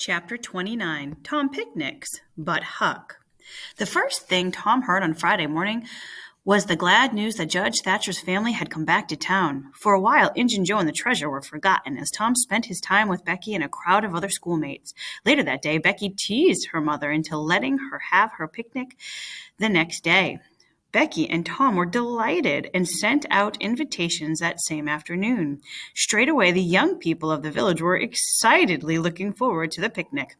Chapter 29, Tom Picnics, but Huck. The first thing Tom heard on Friday morning was the glad news that Judge Thatcher's family had come back to town. For a while, Injun Joe and the treasure were forgotten as Tom spent his time with Becky and a crowd of other schoolmates. Later that day, Becky teased her mother into letting her have her picnic the next day. Becky and Tom were delighted and sent out invitations that same afternoon. Straight away, the young people of the village were excitedly looking forward to the picnic.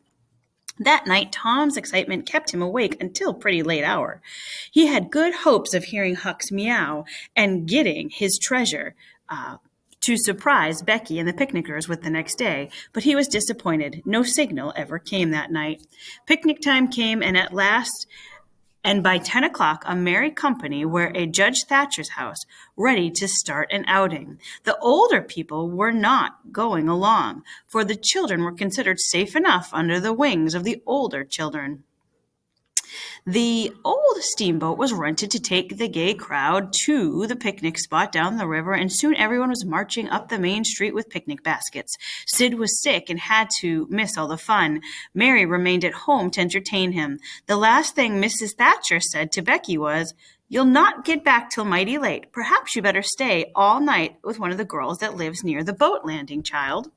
That night, Tom's excitement kept him awake until pretty late hour. He had good hopes of hearing Huck's meow and getting his treasure to surprise Becky and the picnickers with the next day, but he was disappointed. No signal ever came that night. Picnic time came, and by 10 o'clock, a merry company were at Judge Thatcher's house, ready to start an outing. The older people were not going along, for the children were considered safe enough under the wings of the older children. The old steamboat was rented to take the gay crowd to the picnic spot down the river, and soon everyone was marching up the main street with picnic baskets. Sid was sick and had to miss all the fun. Mary remained at home to entertain him. The last thing Mrs. Thatcher said to Becky was, "You'll not get back till mighty late. Perhaps you better stay all night with one of the girls that lives near the boat landing, child."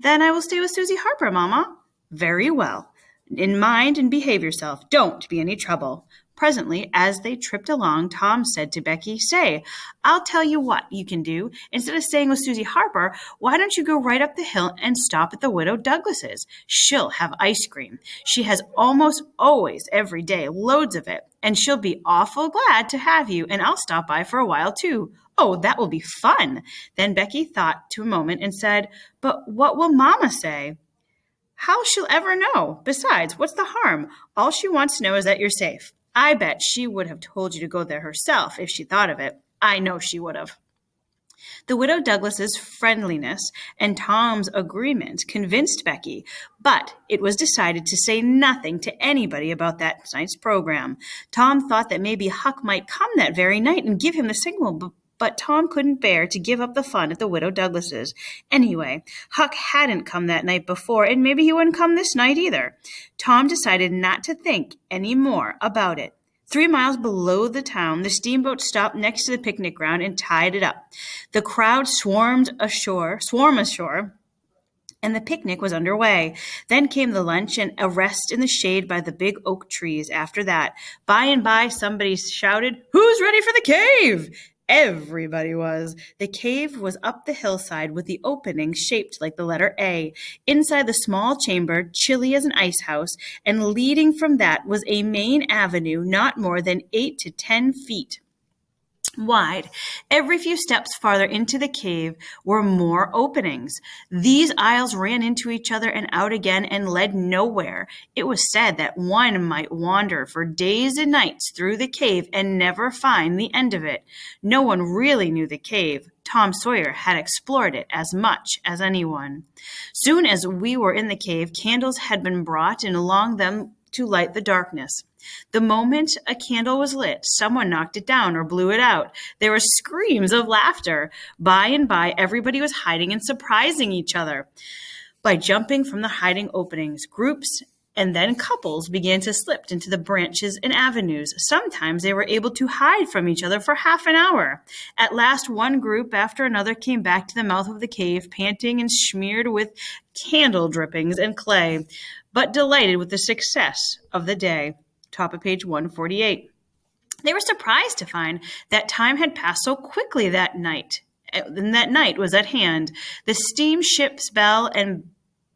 "Then I will stay with Susie Harper, Mamma." "Very well. In mind and behave yourself. Don't be any trouble." Presently, as they tripped along, Tom said to Becky, "Say, I'll tell you what you can do. Instead of staying with Susie Harper, why don't you go right up the hill and stop at the Widow Douglas's? She'll have ice cream. She has almost always every day, loads of it, and she'll be awful glad to have you, and I'll stop by for a while too." "Oh, that will be fun." Then Becky thought a moment and said, "But what will Mamma say?" "How she'll ever know? Besides, what's the harm? All she wants to know is that you're safe. I bet she would have told you to go there herself if she thought of it. I know she would have." The Widow Douglas's friendliness and Tom's agreement convinced Becky, but it was decided to say nothing to anybody about that night's program. Tom thought that maybe Huck might come that very night and give him the signal, but Tom couldn't bear to give up the fun at the Widow Douglas's. Anyway, Huck hadn't come that night before, and maybe he wouldn't come this night either. Tom decided not to think any more about it. 3 miles below the town, the steamboat stopped next to the picnic ground and tied it up. The crowd swarmed ashore, and the picnic was underway. Then came the lunch and a rest in the shade by the big oak trees. After that, by and by, somebody shouted, "Who's ready for the cave?" Everybody was. The cave was up the hillside with the opening shaped like the letter A. Inside the small chamber, chilly as an ice house, and leading from that was a main avenue not more than 8 to 10 feet wide. Every few steps farther into the cave were more openings. These aisles ran into each other and out again and led nowhere. It was said that one might wander for days and nights through the cave and never find the end of it. No one really knew the cave. Tom Sawyer had explored it as much as anyone. Soon as we were in the cave, candles had been brought and along them to light the darkness. The moment a candle was lit, someone knocked it down or blew it out. There were screams of laughter. By and by, everybody was hiding and surprising each other by jumping from the hiding openings. Groups and then couples began to slip into the branches and avenues. Sometimes they were able to hide from each other for half an hour. At last, one group after another came back to the mouth of the cave, panting and smeared with candle drippings and clay, but delighted with the success of the day. Top of page 148. They were surprised to find that time had passed so quickly that night. And that night was at hand. The steamship's bell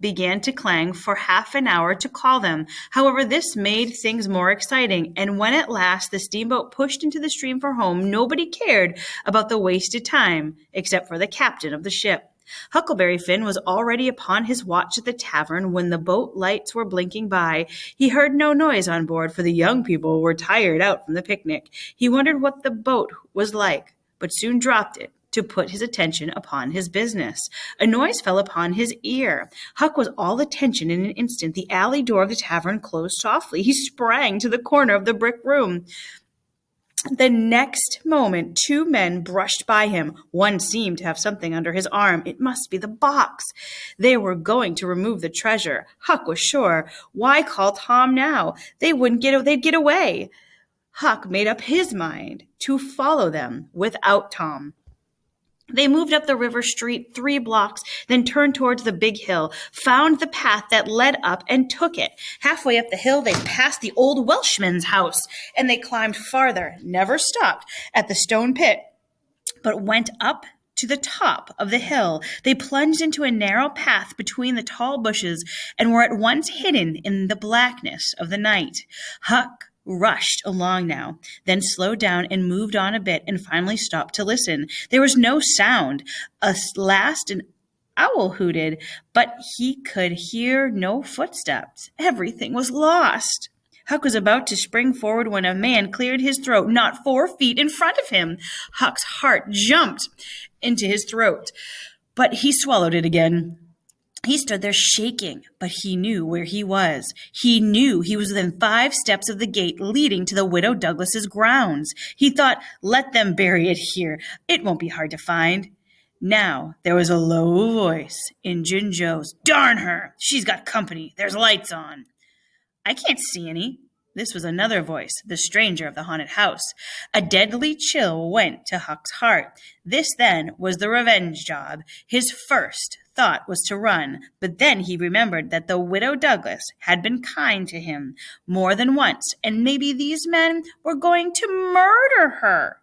began to clang for half an hour to call them. However, this made things more exciting, and when at last the steamboat pushed into the stream for home, nobody cared about the wasted time, except for the captain of the ship. Huckleberry Finn was already upon his watch at the tavern when the boat lights were blinking by. He heard no noise on board, for the young people were tired out from the picnic. He wondered what the boat was like, but soon dropped it to put his attention upon his business. A noise fell upon his ear. Huck was all attention in an instant. The alley door of the tavern closed softly. He sprang to the corner of the brick room The next moment, two men brushed by him. One seemed to have something under his arm. It must be the box. They were going to remove the treasure. Huck was sure. Why call Tom now? They'd get away. Huck made up his mind to follow them without Tom. They moved up the river street 3 blocks, then turned towards the big hill, found the path that led up, and took it. Halfway up the hill, they passed the old Welshman's house, and they climbed farther, never stopped at the stone pit, but went up to the top of the hill. They plunged into a narrow path between the tall bushes and were at once hidden in the blackness of the night. Huck rushed along now, then slowed down and moved on a bit and finally stopped to listen. There was no sound. Last an owl hooted, but he could hear no footsteps. Everything was lost. Huck was about to spring forward when a man cleared his throat not 4 feet in front of him. Huck's heart jumped into his throat, but he swallowed it again. He stood there shaking, but he knew where he was. He knew he was within 5 steps of the gate leading to the Widow Douglas's grounds. He thought, let them bury it here. It won't be hard to find. Now there was a low voice, Injun Joe's. Darn her! She's got company. There's lights on. I can't see any. This was another voice, the stranger of the haunted house. A deadly chill went to Huck's heart. This, then, was the revenge job. His first thought was to run, but then he remembered that the Widow Douglas had been kind to him more than once, and maybe these men were going to murder her.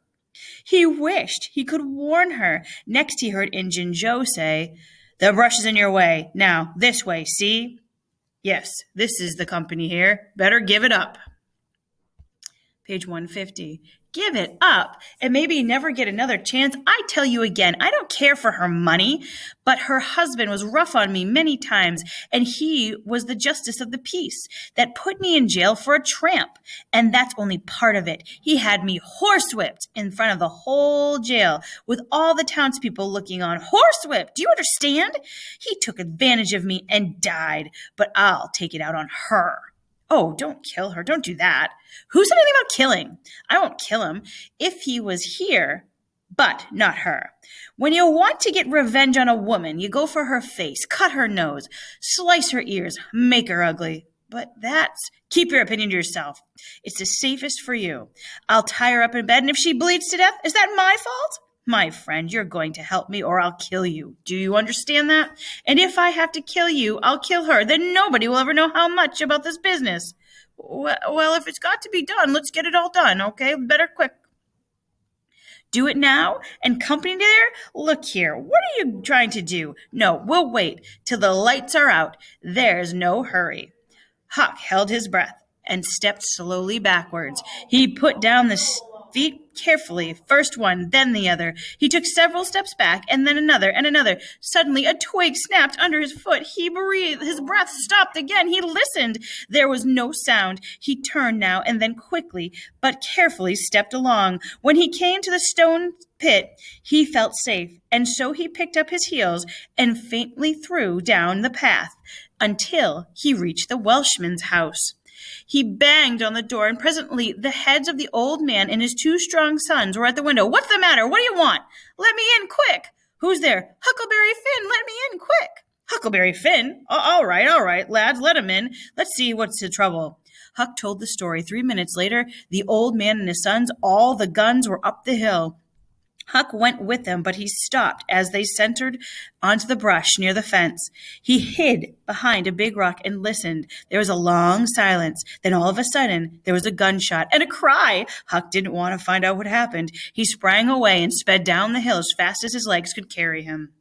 He wished he could warn her. Next he heard Injun Joe say, "The brush is in your way. Now, this way, see?" Yes, this is the company here. Better give it up. Page 150. Give it up and maybe never get another chance. I tell you again, I don't care for her money, but her husband was rough on me many times, and he was the justice of the peace that put me in jail for a tramp. And that's only part of it. He had me horsewhipped in front of the whole jail with all the townspeople looking on. Horsewhipped! Do you understand? He took advantage of me and died, but I'll take it out on her. Oh, don't kill her. Don't do that. Who said anything about killing? I won't kill him if he was here, but not her. When you want to get revenge on a woman, you go for her face, cut her nose, slice her ears, make her ugly. But keep your opinion to yourself. It's the safest for you. I'll tie her up in bed, and if she bleeds to death, is that my fault? My friend, you're going to help me or I'll kill you. Do you understand that? And if I have to kill you, I'll kill her. Then nobody will ever know how much about this business. Well, if it's got to be done, let's get it all done, okay? Better quick. Do it now? And company there? Look here, what are you trying to do? No, we'll wait till the lights are out. There's no hurry. Huck held his breath and stepped slowly backwards. He put down the feet carefully, first one, then the other. He took several steps back, and then another and another. Suddenly, a twig snapped under his foot. He breathed. His breath stopped again. He listened. There was no sound. He turned now and then quickly, but carefully stepped along. When he came to the stone pit, he felt safe, and so he picked up his heels and faintly threw down the path until he reached the Welshman's house. He banged on the door, and presently the heads of the old man and his 2 strong sons were at the window. What's the matter? What do you want? Let me in, quick. Who's there? Huckleberry Finn, let me in, quick. Huckleberry Finn? All right, lads, let him in. Let's see what's the trouble. Huck told the story. 3 minutes later, the old man and his sons, all the guns were up the hill. Huck went with them, but he stopped as they centered onto the brush near the fence. He hid behind a big rock and listened. There was a long silence. Then all of a sudden, there was a gunshot and a cry. Huck didn't want to find out what happened. He sprang away and sped down the hill as fast as his legs could carry him.